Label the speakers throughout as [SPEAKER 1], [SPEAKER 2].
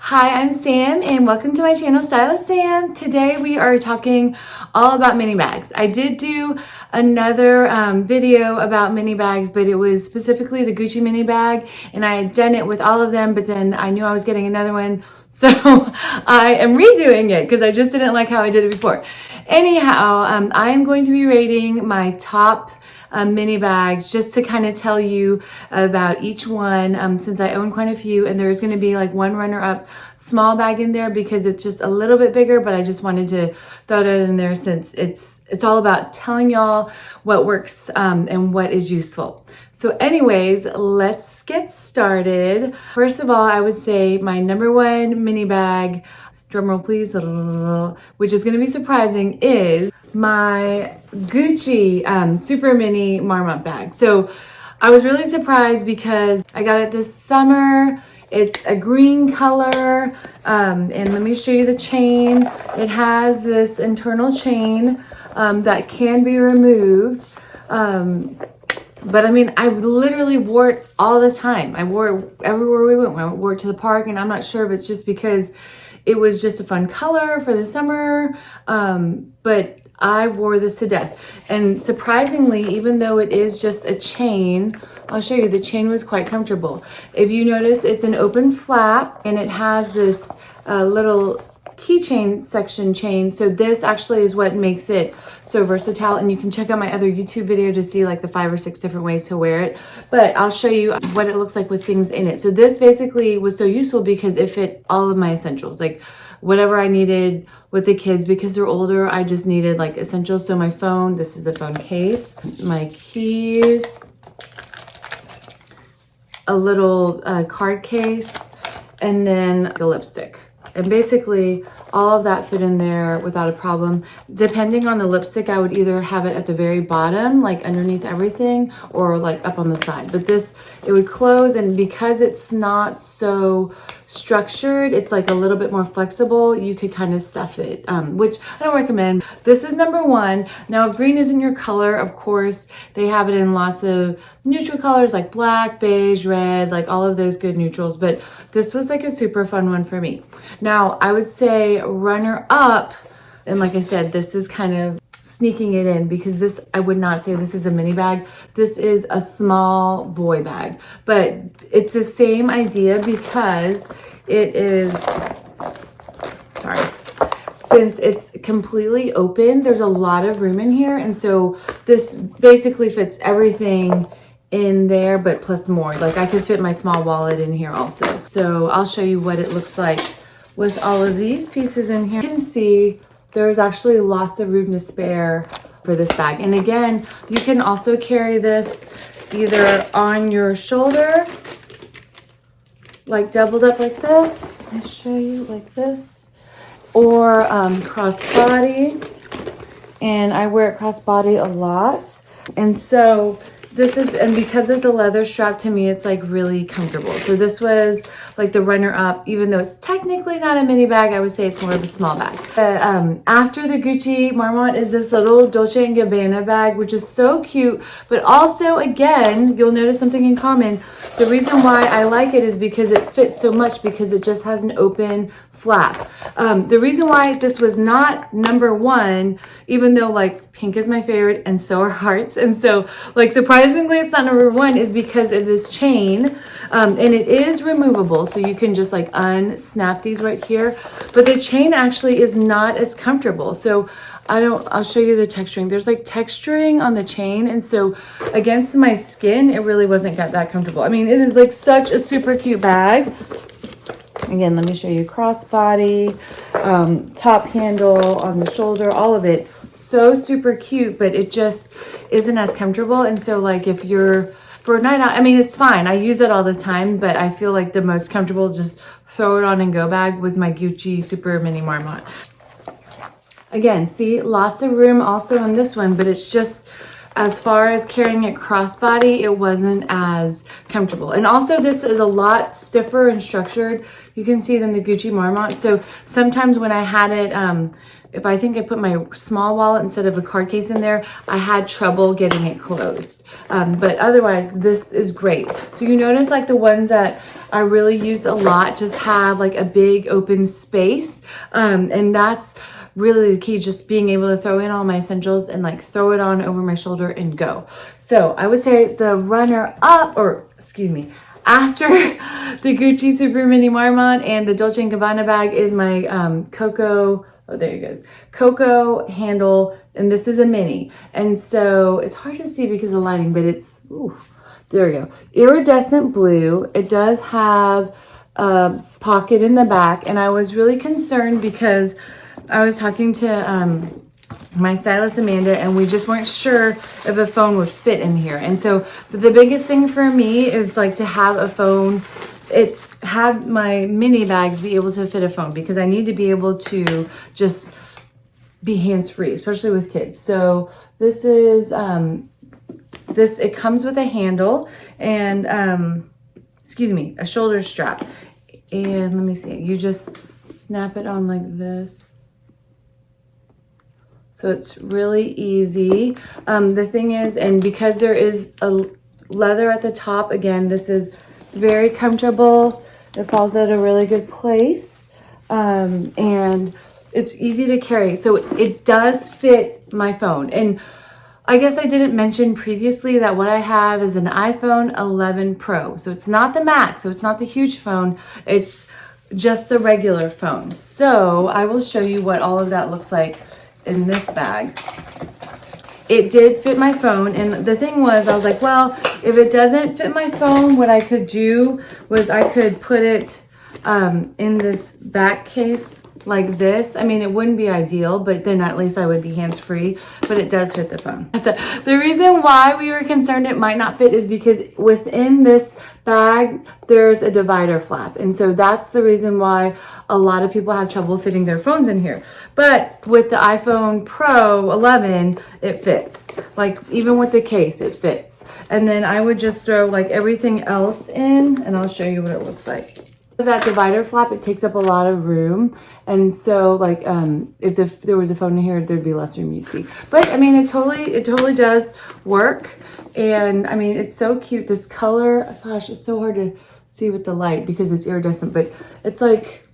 [SPEAKER 1] Hi, I'm Sam and welcome to my channel, Stylist Sam. Today we are talking all about mini bags. I did do another video about mini bags, but it was specifically the Gucci mini bag, and I had done it with all of them, but then I knew I was getting another one, so I am redoing it because I just didn't like how I did it before. Anyhow, I am going to be rating my top mini bags just to kind of tell you about each one, since I own quite a few, and there's going to be like one runner-up small bag in there because it's just a little bit bigger, but I just wanted to throw that in there since it's all about telling y'all what works and what is useful. So anyways, let's get started. First of all, I would say my number one mini bag, drumroll please, which is going to be surprising, is my Gucci super mini Marmont bag. So I was really surprised because I got it this summer. It's a green color, and let me show you the chain. It has this internal chain that can be removed. But I mean, I literally wore it all the time. I wore it everywhere we went. I wore it to the park, and I'm not sure if it's just because it was just a fun color for the summer, but I wore this to death. And surprisingly, even though it is just a chain, I'll show you, the chain was quite comfortable. If you notice, it's an open flap and it has this little keychain section chain. So this actually is what makes it so versatile. And you can check out my other YouTube video to see like the 5 or 6 different ways to wear it. But I'll show you what it looks like with things in it. So this basically was so useful because it fit all of my essentials, like whatever I needed with the kids. Because they're older, I just needed like essentials. So my phone, this is the phone case, my keys, a little card case, and then the lipstick. And basically all of that fit in there without a problem. Depending on the lipstick, I would either have it at the very bottom, like underneath everything, or like up on the side. But this, it would close, and because it's not so structured, it's like a little bit more flexible, you could kind of stuff it, which I don't recommend. This is number one. Now, if green isn't your color, of course, they have it in lots of neutral colors like black, beige, red, like all of those good neutrals. But this was like a super fun one for me. Now, I would say runner up, and like I said, this is kind of sneaking it in because this, I would not say this is a mini bag. This is a small boy bag, but it's the same idea because it is, sorry, since it's completely open, there's a lot of room in here. And so this basically fits everything in there, but plus more. Like I could fit my small wallet in here also. So I'll show you what it looks like with all of these pieces in here. You can see there's actually lots of room to spare for this bag. And again, you can also carry this either on your shoulder, like doubled up like this. Let me show you like this, or crossbody. And I wear it crossbody a lot. And so this is, and because of the leather strap, to me, it's like really comfortable. So this was like the runner up, even though it's technically not a mini bag, I would say it's more of a small bag. After the Gucci Marmont is this little Dolce Gabbana bag, which is so cute, but also again, you'll notice something in common. The reason why I like it is because it fits so much, because it just has an open flap. The reason why this was not number one, even though like pink is my favorite and so are hearts, and so like surprisingly it's not number one, is because of this chain, and it is removable, so you can just like unsnap these right here, but the chain actually is not as comfortable. So I'll show you the texturing. There's like texturing on the chain, and so against my skin it really wasn't that comfortable. I mean, it is like such a super cute bag. Again, let me show you crossbody, top handle on the shoulder, all of it. So super cute, but it just isn't as comfortable. And so like if you're, for a night out, I mean, it's fine. I use it all the time, but I feel like the most comfortable just throw it on and go bag was my Gucci Super Mini Marmont. Again, see, lots of room also in this one, but it's just, as far as carrying it crossbody, it wasn't as comfortable. And also this is a lot stiffer and structured, you can see, than the Gucci Marmont. So sometimes when I had it, if I think I put my small wallet instead of a card case in there, I had trouble getting it closed. But otherwise, this is great. So you notice like the ones that I really use a lot just have like a big open space. And that's really the key, just being able to throw in all my essentials and like throw it on over my shoulder and go. So I would say the runner up, or excuse me, after the Gucci Super Mini Marmont and the Dolce Gabbana bag is my Coco. Oh, there it goes. Coco handle, and this is a mini. And so it's hard to see because of the lighting, but it's, ooh, there we go. Iridescent blue. It does have a pocket in the back, and I was really concerned because I was talking to my stylist Amanda, and we just weren't sure if a phone would fit in here. And so the biggest thing for me is like to have a phone, have my mini bags be able to fit a phone, because I need to be able to just be hands-free, especially with kids. So this is it comes with a handle and excuse me, a shoulder strap. And let me see, you just snap it on like this. So it's really easy. The thing is, and because there is a leather at the top, again, this is very comfortable. It falls at a really good place. And it's easy to carry. So it does fit my phone. And I guess I didn't mention previously that what I have is an iPhone 11 Pro. So it's not the Max, so it's not the huge phone. It's just the regular phone. So I will show you what all of that looks like in this bag. It did fit my phone, and the thing was, I was like, well, if it doesn't fit my phone, what I could do was I could put it in this back case like this. I mean, it wouldn't be ideal, but then at least I would be hands-free, but it does fit the phone. The reason why we were concerned it might not fit is because within this bag, there's a divider flap. And so that's the reason why a lot of people have trouble fitting their phones in here. But with the iPhone Pro 11, it fits. Like even with the case, it fits. And then I would just throw like everything else in, and I'll show you what it looks like. That divider flap, it takes up a lot of room, and so like if there was a phone in here, there'd be less room, you see. But I mean, it totally does work, and I mean, it's so cute. This color, gosh, it's so hard to see with the light because it's iridescent, but it's like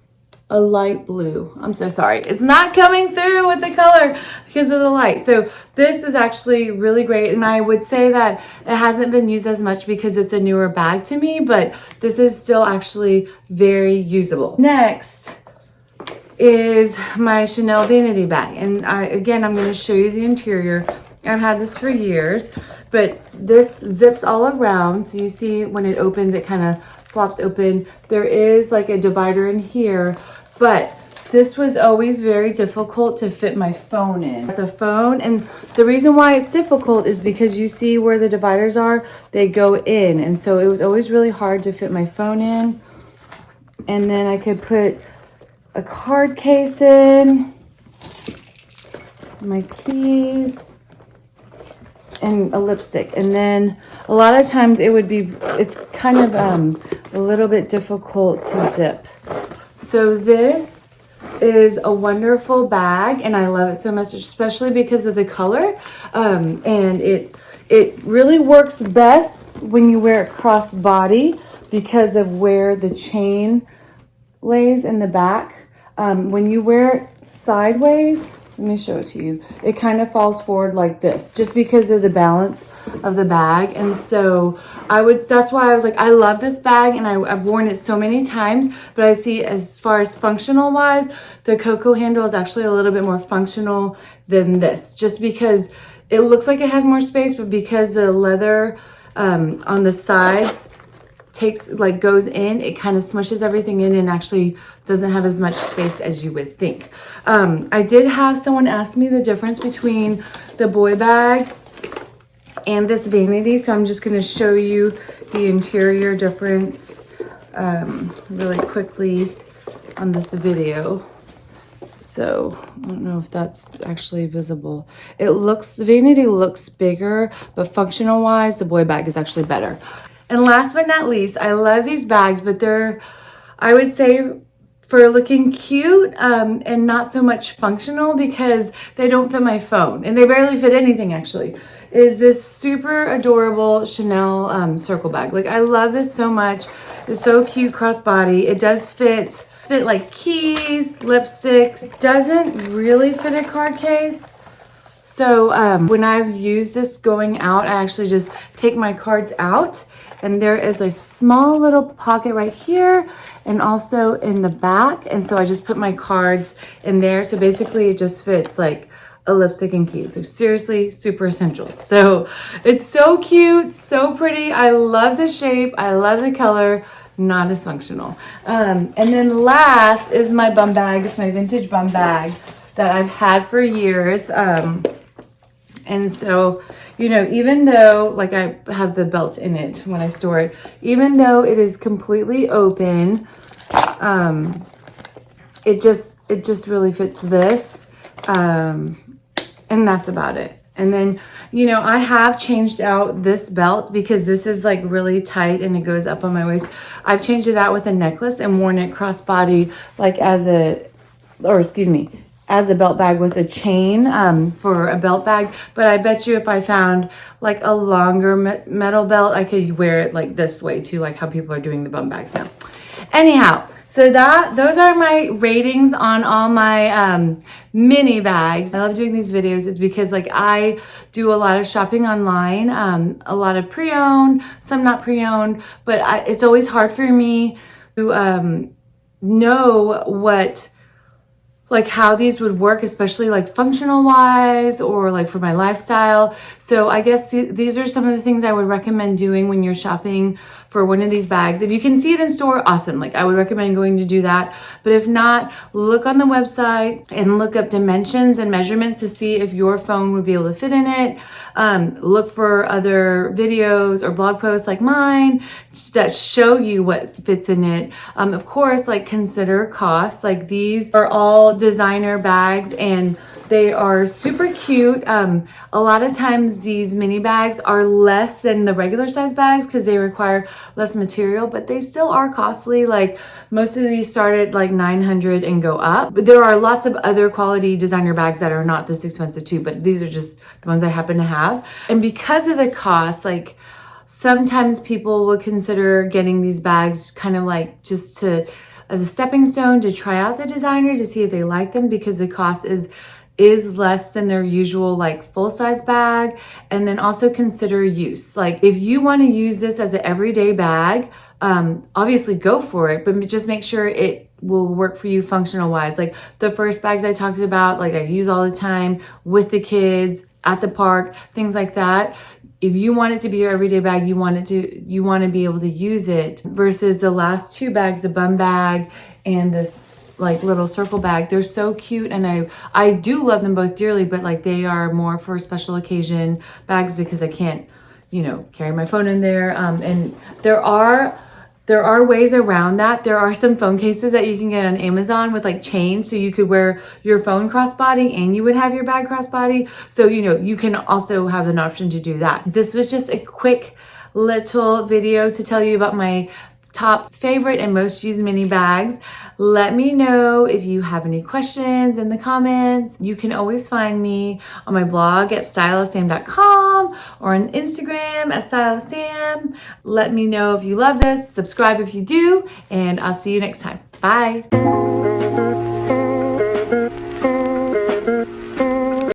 [SPEAKER 1] a light blue. I'm so sorry, it's not coming through with the color because of the light. So this is actually really great, and I would say that it hasn't been used as much because it's a newer bag to me, but this is still actually very usable. Next is my Chanel Vanity bag, and again, I'm going to show you the interior. I've had this for years, but this zips all around. So you see when it opens, it kind of flops open. There is like a divider in here, but this was always very difficult to fit my phone in. The phone, and the reason why it's difficult is because you see where the dividers are, they go in. And so it was always really hard to fit my phone in. And then I could put a card case in, my keys, and a lipstick. And then a lot of times it's kind of a little bit difficult to zip. So this is a wonderful bag, and I love it so much, especially because of the color. And it really works best when you wear it cross-body because of where the chain lays in the back. When you wear it sideways, let me show it to you. It kind of falls forward like this just because of the balance of the bag. And so that's why I was like, I love this bag, and I've worn it so many times, but I see as far as functional wise, the Coco handle is actually a little bit more functional than this, just because it looks like it has more space, but because the leather on the sides goes in, it kind of smushes everything in and actually doesn't have as much space as you would think. I did have someone ask me the difference between the boy bag and this Vanity, so I'm just going to show you the interior difference really quickly on this video. So I don't know if that's actually visible. The Vanity looks bigger, but functional wise, the boy bag is actually better. And last but not least, I love these bags, but they're, I would say, for looking cute and not so much functional because they don't fit my phone and they barely fit anything actually, is this super adorable Chanel circle bag. Like I love this so much. It's so cute crossbody. It does fit like keys, lipsticks. It doesn't really fit a card case. So when I've used this going out, I actually just take my cards out. And there is a small little pocket right here and also in the back. And so I just put my cards in there. So basically it just fits like a lipstick and keys. So seriously, super essential. So it's so cute, so pretty. I love the shape. I love the color. Not as functional. And then last is my bum bag. It's my vintage bum bag that I've had for years. And so, you know, even though like I have the belt in it when I store it, even though it is completely open, it just really fits this. And that's about it. And then, you know, I have changed out this belt because this is like really tight and it goes up on my waist. I've changed it out with a necklace and worn it crossbody like as a belt bag with a chain for a belt bag. But I bet you if I found like a longer metal belt, I could wear it like this way too, like how people are doing the bum bags now. Anyhow, so those are my ratings on all my mini bags. I love doing these videos. It's because like I do a lot of shopping online, a lot of pre-owned, some not pre-owned, but it's always hard for me to know what, like how these would work, especially like functional wise or like for my lifestyle. So I guess these are some of the things I would recommend doing when you're shopping for one of these bags. If you can see it in store, awesome. Like I would recommend going to do that. But if not, look on the website and look up dimensions and measurements to see if your phone would be able to fit in it. Look for other videos or blog posts like mine that show you what fits in it. Of course, like consider costs. Like these are all designer bags and they are super cute. A lot of times these mini bags are less than the regular size bags because they require less material, but they still are costly. Like most of these start at like $900 and go up, but there are lots of other quality designer bags that are not this expensive too, but these are just the ones I happen to have. And because of the cost, like sometimes people will consider getting these bags kind of like just as a stepping stone to try out the designer to see if they like them, because the cost is less than their usual like full-size bag. And then also consider use. Like if you want to use this as an everyday bag, obviously go for it, but just make sure it will work for you functional wise. Like the first bags I talked about, like I use all the time with the kids at the park, things like that. If you want it to be your everyday bag, you want to be able to use it, versus the last two bags, the bum bag and this like little circle bag. They're so cute and I do love them both dearly, but like they are more for special occasion bags because I can't, you know, carry my phone in there. And there are ways around that. There are some phone cases that you can get on Amazon with like chains, so you could wear your phone crossbody and you would have your bag crossbody. So, you know, you can also have an option to do that. This was just a quick little video to tell you about my top favorite and most used mini bags. Let me know if you have any questions in the comments. You can always find me on my blog at styleofsam.com or on Instagram at styleofsam. Let me know if you love this, subscribe if you do, and I'll see you next time. Bye.